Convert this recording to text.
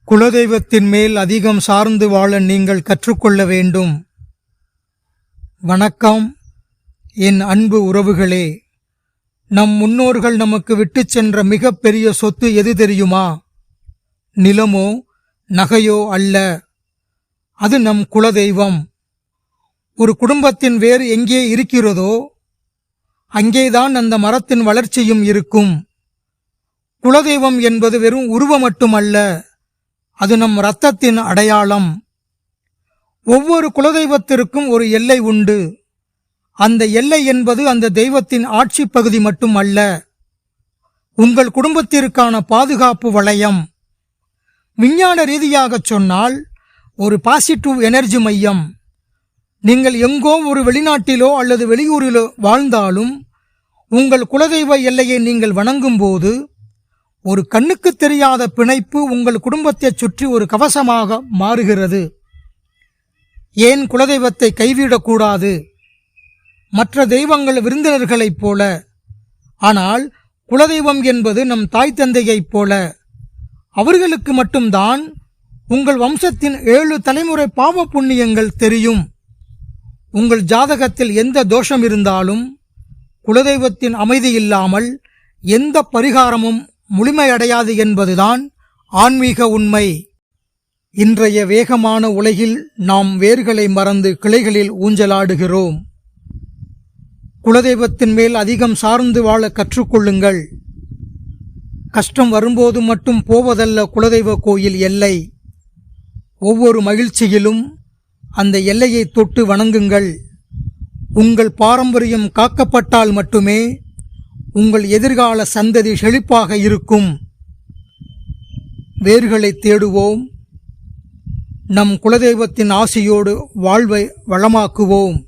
குலதெய்வத்தின் மேல் அதிகம் சார்ந்து வாழ நீங்கள் கற்றுக்கொள்ள வேண்டும். வணக்கம் என் அன்பு உறவுகளே. நம் முன்னோர்கள் நமக்கு விட்டுச் சென்ற மிகப்பெரிய சொத்து எது தெரியுமா? நிலமோ நகையோ அல்ல, அது நம் குலதெய்வம். ஒரு குடும்பத்தின் வேர் எங்கே இருக்கிறதோ அங்கேதான் அந்த மரத்தின் வளர்ச்சியும் இருக்கும். குலதெய்வம் என்பது வெறும் உருவம் மட்டுமல்ல, அது நம் இரத்தத்தின் அடையாளம். ஒவ்வொரு குலதெய்வத்திற்கும் ஒரு எல்லை உண்டு. அந்த எல்லை என்பது அந்த தெய்வத்தின் ஆட்சி பகுதி மட்டுமல்ல, உங்கள் குடும்பத்திற்கான பாதுகாப்பு வளையம். விஞ்ஞான ரீதியாக சொன்னால் ஒரு பாசிட்டிவ் எனர்ஜி மையம். நீங்கள் எங்கோ ஒரு வெளிநாட்டிலோ அல்லது வெளியூரிலோ வாழ்ந்தாலும் உங்கள் குலதெய்வ எல்லையை நீங்கள் வணங்கும் போது ஒரு கண்ணுக்கு தெரியாத பிணைப்பு உங்கள் குடும்பத்தைச் சுற்றி ஒரு கவசமாக மாறுகிறது. ஏன் குலதெய்வத்தை கைவிடக்கூடாது? மற்ற தெய்வங்கள் விருந்தினர்களைப் போல, ஆனால் குலதெய்வம் என்பது நம் தாய் தந்தையைப் போல. அவர்களுக்கு மட்டும்தான் உங்கள் வம்சத்தின் 7 தலைமுறை பாவ புண்ணியங்கள் தெரியும். உங்கள் ஜாதகத்தில் எந்த தோஷம் இருந்தாலும் குலதெய்வத்தின் அமைதி இல்லாமல் எந்த பரிகாரமும் முழுமையடையாது என்பதுதான் ஆன்மீக உண்மை. இன்றைய வேகமான உலகில் நாம் வேர்களை மறந்து கிளைகளில் ஊஞ்சலாடுகிறோம். குலதெய்வத்தின் மேல் அதிகம் சார்ந்து வாழ கற்றுக்கொள்ளுங்கள். கஷ்டம் வரும்போது மட்டும் போவதல்ல குலதெய்வ கோயில் எல்லை. ஒவ்வொரு மகிழ்ச்சியிலும் அந்த எல்லையை தொட்டு வணங்குங்கள். உங்கள் பாரம்பரியம் காக்கப்பட்டால் மட்டுமே உங்கள் எதிர்கால சந்ததி செழிப்பாக இருக்கும். வேர்களை தேடுவோம். நம் குலதெய்வத்தின் ஆசியோடு வாழ்வை வளமாக்குவோம்.